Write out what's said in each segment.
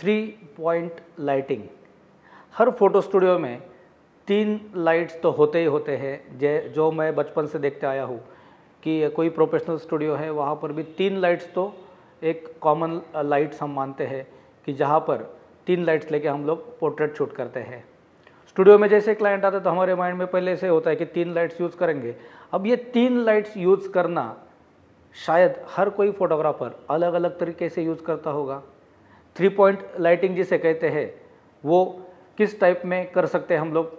3 point lighting. हर photo studio में 3 lights तो होते ही होते हैं, जो मैं बचपन से देखते आया हूँ कि कोई प्रोफेशनल स्टूडियो है वहाँ पर भी 3 लाइट्स तो एक कॉमन लाइट्स हम मानते हैं कि जहाँ पर 3 लाइट्स लेके हम लोग पोर्ट्रेट शूट करते हैं। स्टूडियो में जैसे क्लाइंट आता है तो हमारे माइंड में पहले से होता है कि 3 लाइट्स यूज़ करेंगे। अब ये 3 लाइट्स यूज़ करना शायद हर कोई फोटोग्राफर अलग अलग तरीके से यूज़ करता होगा। 3 पॉइंट लाइटिंग जिसे कहते हैं वो किस टाइप में कर सकते हैं हम लोग,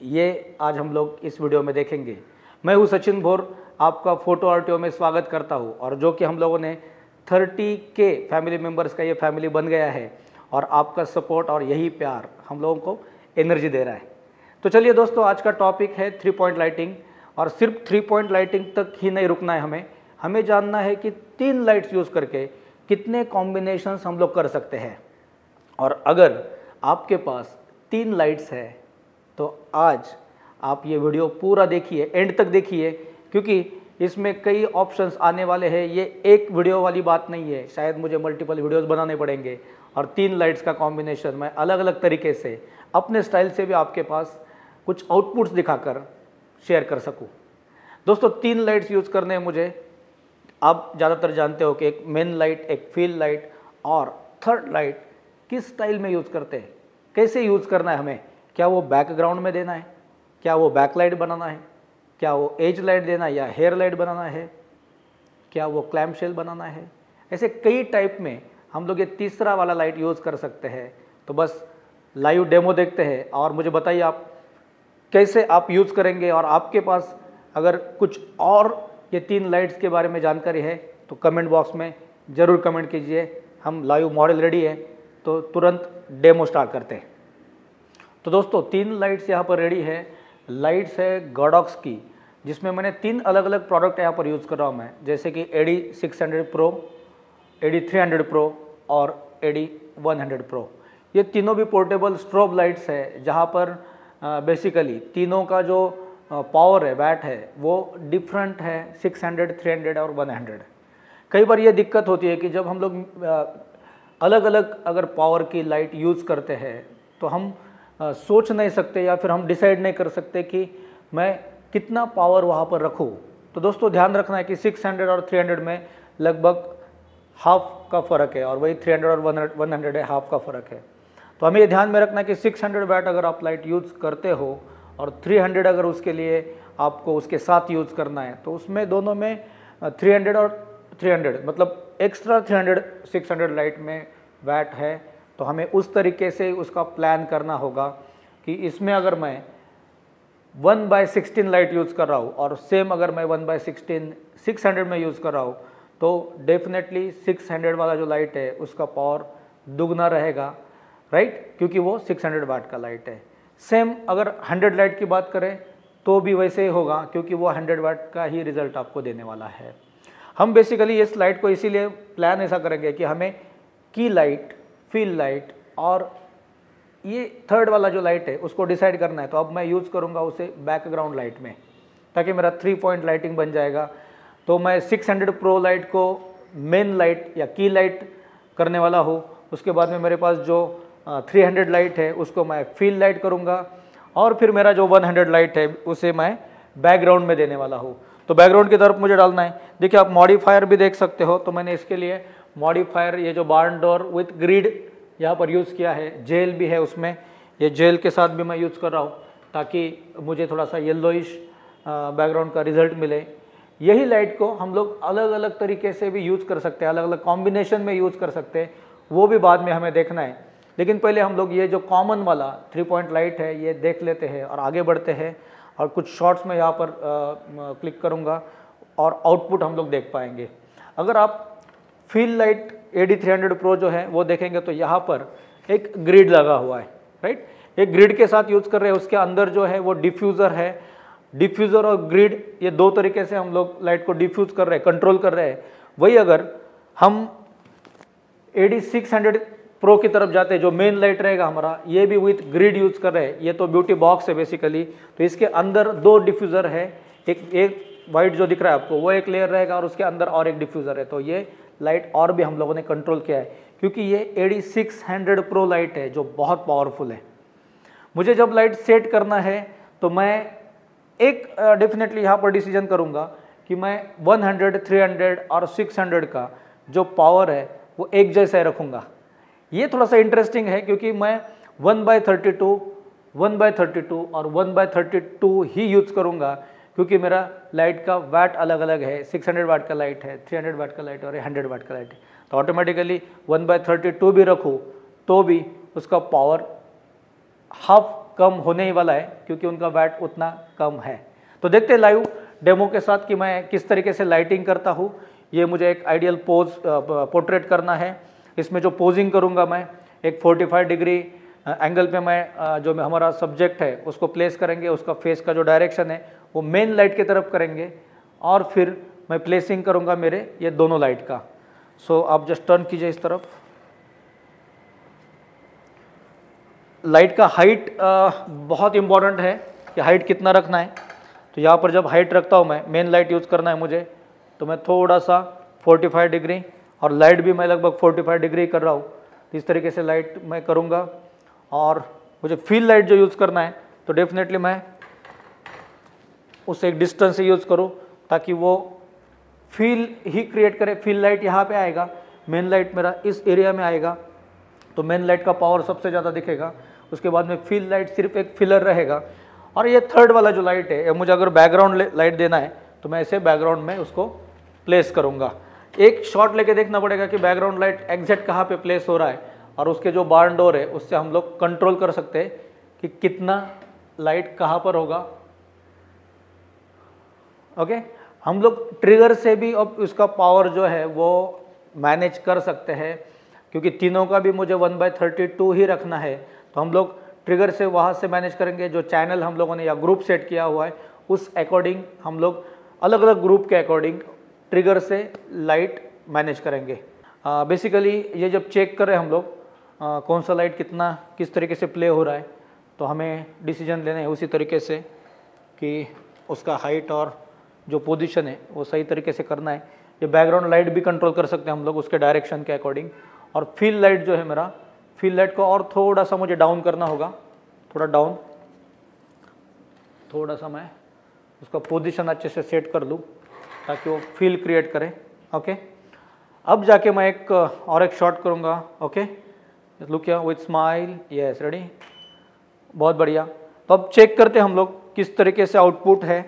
ये आज हम लोग इस वीडियो में देखेंगे। मैं हूँ सचिन भोर, आपका फोटो आरटीओ में स्वागत करता हूँ। और जो कि हम लोगों ने 30K फैमिली मेम्बर्स का ये फैमिली बन गया है और आपका सपोर्ट और यही प्यार हम लोगों को एनर्जी दे रहा है। तो चलिए दोस्तों, आज का टॉपिक है 3 पॉइंट लाइटिंग। और सिर्फ 3 पॉइंट लाइटिंग तक ही नहीं रुकना है, हमें जानना है कि 3 लाइट्स यूज़ करके कितने कॉम्बिनेशंस हम लोग कर सकते हैं। और अगर आपके पास 3 लाइट्स है तो आज आप ये वीडियो पूरा देखिए, एंड तक देखिए, क्योंकि इसमें कई ऑप्शंस आने वाले हैं। ये एक वीडियो वाली बात नहीं है, शायद मुझे मल्टीपल वीडियोस बनाने पड़ेंगे और 3 लाइट्स का कॉम्बिनेशन मैं अलग अलग तरीके से अपने स्टाइल से भी आपके पास कुछ आउटपुट्स दिखाकर शेयर कर सकूं। दोस्तों, 3 लाइट्स यूज़ करने हैं मुझे। आप ज़्यादातर जानते हो कि एक मेन लाइट, एक फील्ड लाइट और थर्ड लाइट किस स्टाइल में यूज़ करते हैं, कैसे यूज़ करना है हमें। क्या वो बैकग्राउंड में देना है, क्या वो बैक लाइट बनाना है, क्या वो एज लाइट देना है या हेयर लाइट बनाना है, क्या वो क्लैम शेल बनाना है। ऐसे कई टाइप में हम लोग ये तीसरा वाला लाइट यूज़ कर सकते हैं। तो बस लाइव डेमो देखते हैं और मुझे बताइए आप कैसे आप यूज़ करेंगे। और आपके पास अगर कुछ और ये 3 लाइट्स के बारे में जानकारी है तो कमेंट बॉक्स में ज़रूर कमेंट कीजिए। हम लाइव मॉडल रेडी है तो तुरंत डेमो स्टार्ट करते हैं। तो दोस्तों, 3 लाइट्स यहाँ पर रेडी है। लाइट्स है गॉडॉक्स की, जिसमें मैंने 3 अलग अलग प्रोडक्ट यहाँ पर यूज़ कर रहा हूँ मैं, जैसे कि AD600 Pro, AD300 Pro और AD100 Pro। ये तीनों भी पोर्टेबल स्ट्रोब लाइट्स है, जहाँ पर बेसिकली तीनों का जो पावर है, वैट है, वो डिफरेंट है, 600, 300 और 100। कई बार ये दिक्कत होती है कि जब हम लोग अलग अलग अगर पावर की लाइट यूज़ करते हैं तो हम सोच नहीं सकते या फिर हम डिसाइड नहीं कर सकते कि मैं कितना पावर वहाँ पर रखूँ। तो दोस्तों, ध्यान रखना है कि 600 और 300 में लगभग हाफ का फ़र्क है और वही 300 और 100 है, हाफ का फ़र्क है। तो हमें ये ध्यान में रखना है कि 600 वैट अगर आप लाइट यूज़ करते हो और 300 अगर उसके लिए आपको उसके साथ यूज़ करना है तो उसमें दोनों में 300 और 300 मतलब एक्स्ट्रा 300 600 लाइट में वैट है। तो हमें उस तरीके से उसका प्लान करना होगा कि इसमें अगर मैं 1/16 लाइट यूज़ कर रहा हूँ और सेम अगर मैं 1/16 600 में यूज़ कर रहा हूँ तो डेफिनेटली 600 वाला जो लाइट है उसका पावर दुगना रहेगा, राइट, क्योंकि वो 600 वाट का लाइट है। सेम अगर 100 लाइट की बात करें तो भी वैसे ही होगा, क्योंकि वो 100 वाट का ही रिजल्ट आपको देने वाला है। हम बेसिकली इस लाइट को इसीलिए प्लान ऐसा करेंगे कि हमें की लाइट, फील्ड लाइट और ये थर्ड वाला जो लाइट है उसको डिसाइड करना है। तो अब मैं यूज़ करूँगा उसे बैकग्राउंड लाइट में, ताकि मेरा 3 पॉइंट लाइटिंग बन जाएगा। तो मैं 600 Pro लाइट को मेन लाइट या की लाइट करने वाला हूँ। उसके बाद में मेरे पास जो 300 लाइट है उसको मैं फील्ड लाइट करूँगा और फिर मेरा जो 100 लाइट है उसे मैं बैकग्राउंड में देने वाला हूँ। तो बैकग्राउंड की तरफ मुझे डालना है। देखिए, आप मॉडिफायर भी देख सकते हो। तो मैंने इसके लिए मॉडिफायर, ये जो बार्न डोर विथ ग्रिड यहाँ पर यूज़ किया है, जेल भी है उसमें, ये जेल के साथ भी मैं यूज़ कर रहा हूँ ताकि मुझे थोड़ा सा येलोइश बैकग्राउंड का रिजल्ट मिले। यही लाइट को हम लोग अलग अलग तरीके से भी यूज़ कर सकते हैं, अलग अलग कॉम्बिनेशन में यूज़ कर सकते हैं, वो भी बाद में हमें देखना है। लेकिन पहले हम लोग ये जो कॉमन वाला 3 पॉइंट लाइट है ये देख लेते हैं और आगे बढ़ते हैं। और कुछ शॉर्ट्स में यहाँ पर क्लिक करूँगा और आउटपुट हम लोग देख पाएंगे। अगर आप फील्ड लाइट AD300 Pro जो है वो देखेंगे तो यहाँ पर एक ग्रिड लगा हुआ है, राइट। एक ग्रिड के साथ यूज़ कर रहे हैं, उसके अंदर जो है वो डिफ्यूज़र है। डिफ्यूज़र और ग्रिड, ये 2 तरीके से हम लोग लाइट को डिफ्यूज़ कर रहे हैं, कंट्रोल कर रहे हैं। वही अगर हम AD600 Pro की तरफ जाते हैं, जो मेन लाइट रहेगा हमारा, ये भी विथ ग्रिड यूज़ कर रहे हैं। ये तो ब्यूटी बॉक्स है बेसिकली। तो इसके अंदर 2 डिफ्यूज़र है, एक वाइट जो दिख रहा है आपको वो एक लेयर रहेगा और उसके अंदर और एक डिफ्यूज़र है। तो ये लाइट और भी हम लोगों ने कंट्रोल किया है, क्योंकि ये AD600 प्रो लाइट है जो बहुत पावरफुल है। मुझे जब लाइट सेट करना है तो मैं एक डेफिनेटली यहाँ पर डिसीजन करूँगा कि मैं 100, 300 और 600 का जो पावर है वो एक जैसा रखूँगा। ये थोड़ा सा इंटरेस्टिंग है क्योंकि मैं 1/32, 1/32 और 1/32 ही यूज़ करूँगा, क्योंकि मेरा लाइट का वाट अलग अलग है। 600 वाट का लाइट है, 300 वाट का लाइट और 100 वाट का लाइट है, तो ऑटोमेटिकली 1/32 भी रखूँ तो भी उसका पावर हाफ कम होने ही वाला है, क्योंकि उनका वाट उतना कम है। तो देखते हैं लाइव डेमो के साथ कि मैं किस तरीके से लाइटिंग करता हूँ। ये मुझे एक आइडियल पोज पोर्ट्रेट करना है। इसमें जो पोजिंग करूँगा मैं एक 45 डिग्री एंगल पे मैं जो हमारा सब्जेक्ट है उसको प्लेस करेंगे। उसका फेस का जो डायरेक्शन है वो मेन लाइट की तरफ करेंगे और फिर मैं प्लेसिंग करूँगा मेरे ये दोनों लाइट का। सो आप जस्ट टर्न कीजिए इस तरफ। लाइट का हाइट बहुत इम्पॉर्टेंट है कि हाइट कितना रखना है। तो यहाँ पर जब हाइट रखता हूँ मैं, मेन लाइट यूज़ करना है मुझे, तो मैं थोड़ा सा 45 डिग्री और लाइट भी मैं लगभग 45 डिग्री कर रहा हूँ। तो इस तरीके से लाइट मैं करूँगा। और मुझे फील लाइट जो यूज़ करना है तो डेफिनेटली मैं उसे एक डिस्टेंस से यूज़ करूँ ताकि वो फील ही क्रिएट करे। फील लाइट यहाँ पे आएगा, मेन लाइट मेरा इस एरिया में आएगा, तो मेन लाइट का पावर सबसे ज़्यादा दिखेगा। उसके बाद में फील लाइट सिर्फ एक फिलर रहेगा। और ये थर्ड वाला जो लाइट है, मुझे अगर बैकग्राउंड लाइट देना है तो मैं ऐसे बैकग्राउंड में उसको प्लेस करूँगा। एक शॉट लेके देखना पड़ेगा कि बैकग्राउंड लाइट एग्जैक्ट कहाँ पे प्लेस हो रहा है, और उसके जो बार्न डोर है उससे हम लोग कंट्रोल कर सकते हैं कि कितना लाइट कहाँ पर होगा। ओके, हम लोग ट्रिगर से भी अब उसका पावर जो है वो मैनेज कर सकते हैं, क्योंकि तीनों का भी मुझे 1/32 ही रखना है। तो हम लोग ट्रिगर से वहाँ से मैनेज करेंगे। जो चैनल हम लोगों ने या ग्रुप सेट किया हुआ है उस अकॉर्डिंग हम लोग अलग अलग ग्रुप के अकॉर्डिंग ट्रिगर से लाइट मैनेज करेंगे। बेसिकली ये जब चेक करें हम लोग कौन सा लाइट कितना किस तरीके से प्ले हो रहा है, तो हमें डिसीजन लेना है उसी तरीके से कि उसका हाइट और जो पोजीशन है वो सही तरीके से करना है। ये बैकग्राउंड लाइट भी कंट्रोल कर सकते हैं हम लोग उसके डायरेक्शन के अकॉर्डिंग। और फील लाइट जो है मेरा, फील लाइट को और थोड़ा सा मुझे डाउन करना होगा, थोड़ा डाउन, थोड़ा सा मैं उसका पोजीशन अच्छे से सेट कर लूँ ताकि वो फील क्रिएट करे। ओके, अब जाके मैं एक शॉट करूँगा। Okay, look here with smile, yes ready, बहुत बढ़िया। तो अब चेक करते हैं हम लोग किस तरीके से आउटपुट है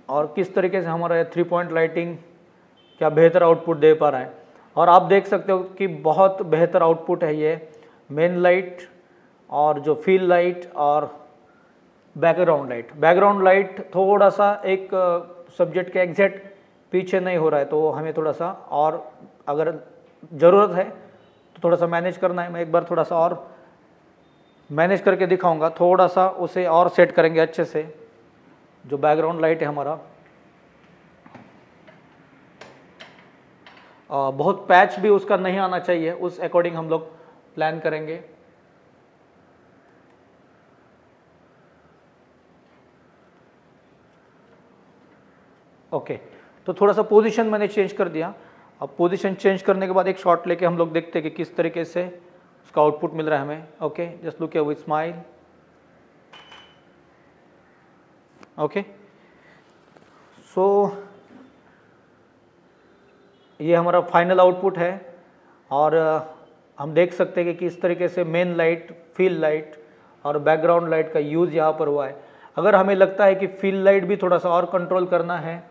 और किस तरीके से हमारा 3 पॉइंट लाइटिंग क्या बेहतर आउटपुट दे पा रहा है। और आप देख सकते हो कि बहुत बेहतर आउटपुट है ये मेन लाइट और जो फील लाइट और बैकग्राउंड लाइट। बैकग्राउंड लाइट थोड़ा सा एक सब्जेक्ट के एग्जैक्ट पीछे नहीं हो रहा है, तो हमें थोड़ा सा और अगर ज़रूरत है तो थोड़ा सा मैनेज करना है। मैं एक बार थोड़ा सा और मैनेज करके दिखाऊंगा, थोड़ा सा उसे और सेट करेंगे अच्छे से। जो बैकग्राउंड लाइट है हमारा बहुत पैच भी उसका नहीं आना चाहिए, उस अकॉर्डिंग हम लोग प्लान करेंगे। ओके, तो थोड़ा सा पोजीशन मैंने चेंज कर दिया। अब पोजीशन चेंज करने के बाद एक शॉट लेके हम लोग देखते हैं कि किस तरीके से उसका आउटपुट मिल रहा है हमें। Okay, just look here with smile. Okay, so ये हमारा फाइनल आउटपुट है। और हम देख सकते हैं कि किस तरीके से मेन लाइट, फील लाइट और बैकग्राउंड लाइट का यूज़ यहाँ पर हुआ है। अगर हमें लगता है कि फील लाइट भी थोड़ा सा और कंट्रोल करना है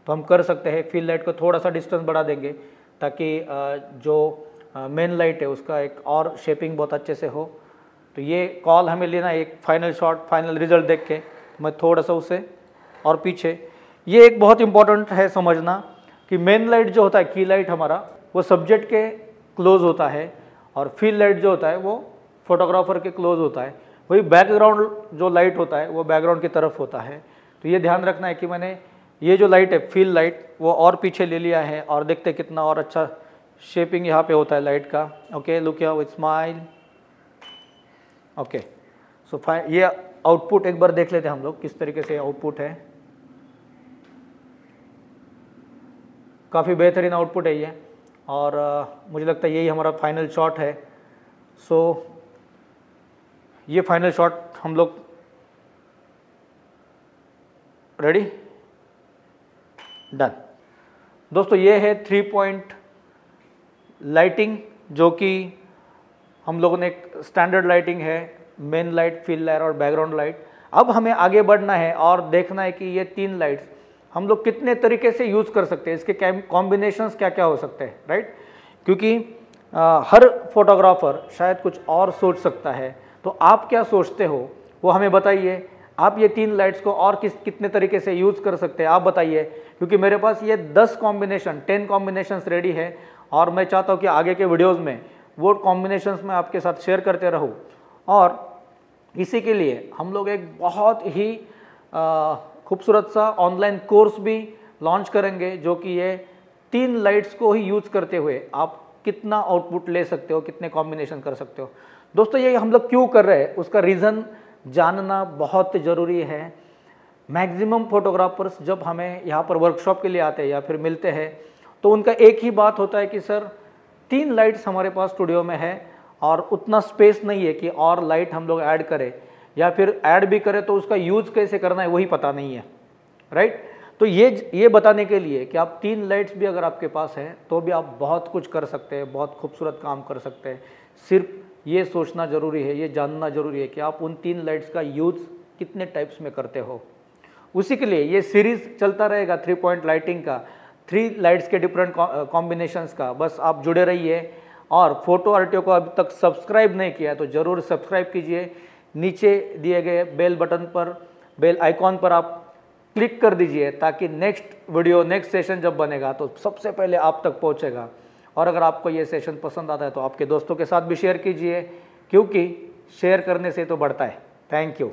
तो हम कर सकते हैं। फील लाइट को थोड़ा सा डिस्टेंस बढ़ा देंगे ताकि जो मेन लाइट है उसका एक और शेपिंग बहुत अच्छे से हो। तो ये कॉल हमें लेना है, एक फाइनल शॉट, फाइनल रिजल्ट देख के मैं थोड़ा सा उसे और पीछे। ये एक बहुत इंपॉर्टेंट है समझना कि मेन लाइट जो होता है, की लाइट हमारा, वो सब्जेक्ट के क्लोज होता है और फील लाइट जो होता है वो फोटोग्राफर के क्लोज होता है। वही बैकग्राउंड जो लाइट होता है वो बैकग्राउंड की तरफ होता है। तो ये ध्यान रखना है कि मैंने ये जो लाइट है फील लाइट वो और पीछे ले लिया है, और देखते कितना और अच्छा शेपिंग यहाँ पे होता है लाइट का। Okay, look here with smile. Okay, so ये आउटपुट एक बार देख लेते हैं हम लोग किस तरीके से आउटपुट है। काफ़ी बेहतरीन आउटपुट है ये। और मुझे लगता है यही हमारा फाइनल शॉट है। सो ये फाइनल शॉट हम लोग रेडी, डन। दोस्तों ये है 3 पॉइंट लाइटिंग, जो कि हम लोगों ने एक स्टैंडर्ड लाइटिंग है, मेन लाइट, फील्ड लाइट और बैकग्राउंड लाइट। अब हमें आगे बढ़ना है और देखना है कि ये 3 लाइट्स हम लोग कितने तरीके से यूज़ कर सकते हैं, इसके कॉम्बिनेशंस क्या क्या हो सकते हैं, राइट। क्योंकि हर फोटोग्राफर शायद कुछ और सोच सकता है, तो आप क्या सोचते हो वो हमें बताइए। आप ये 3 लाइट्स को और कितने तरीके से यूज़ कर सकते हैं आप बताइए, क्योंकि मेरे पास ये 10 कॉम्बिनेशन 10 कॉम्बिनेशंस रेडी है और मैं चाहता हूँ कि आगे के वीडियोज़ में वो कॉम्बिनेशंस मैं आपके साथ शेयर करते रहूँ। और इसी के लिए हम लोग एक बहुत ही खूबसूरत सा ऑनलाइन कोर्स भी लॉन्च करेंगे, जो कि ये 3 लाइट्स को ही यूज़ करते हुए आप कितना आउटपुट ले सकते हो, कितने कॉम्बिनेशन कर सकते हो। दोस्तों ये हम लोग क्यों कर रहे हैं उसका रीज़न जानना बहुत ज़रूरी है। मैक्सिमम फोटोग्राफर्स जब हमें यहाँ पर वर्कशॉप के लिए आते हैं या फिर मिलते हैं, तो उनका एक ही बात होता है कि सर 3 लाइट्स हमारे पास स्टूडियो में है और उतना स्पेस नहीं है कि और लाइट हम लोग ऐड करें, या फिर ऐड भी करें तो उसका यूज़ कैसे करना है वही पता नहीं है, राइट। तो ये बताने के लिए कि आप 3 लाइट्स भी अगर आपके पास है तो भी आप बहुत कुछ कर सकते हैं, बहुत खूबसूरत काम कर सकते हैं। सिर्फ ये सोचना ज़रूरी है, ये जानना ज़रूरी है कि आप उन 3 लाइट्स का यूज़ कितने टाइप्स में करते हो। उसी के लिए ये सीरीज़ चलता रहेगा 3 पॉइंट लाइटिंग का, 3 लाइट्स के डिफरेंट कॉम्बिनेशंस का। बस आप जुड़े रहिए। और फोटो आर्टियो को अभी तक सब्सक्राइब नहीं किया है तो ज़रूर सब्सक्राइब कीजिए। नीचे दिए गए बेल बटन पर, बेल आइकॉन पर आप क्लिक कर दीजिए, ताकि नेक्स्ट वीडियो, नेक्स्ट सेशन जब बनेगा तो सबसे पहले आप तक पहुंचेगा। और अगर आपको ये सेशन पसंद आता है तो आपके दोस्तों के साथ भी शेयर कीजिए, क्योंकि शेयर करने से तो बढ़ता है। Thank you.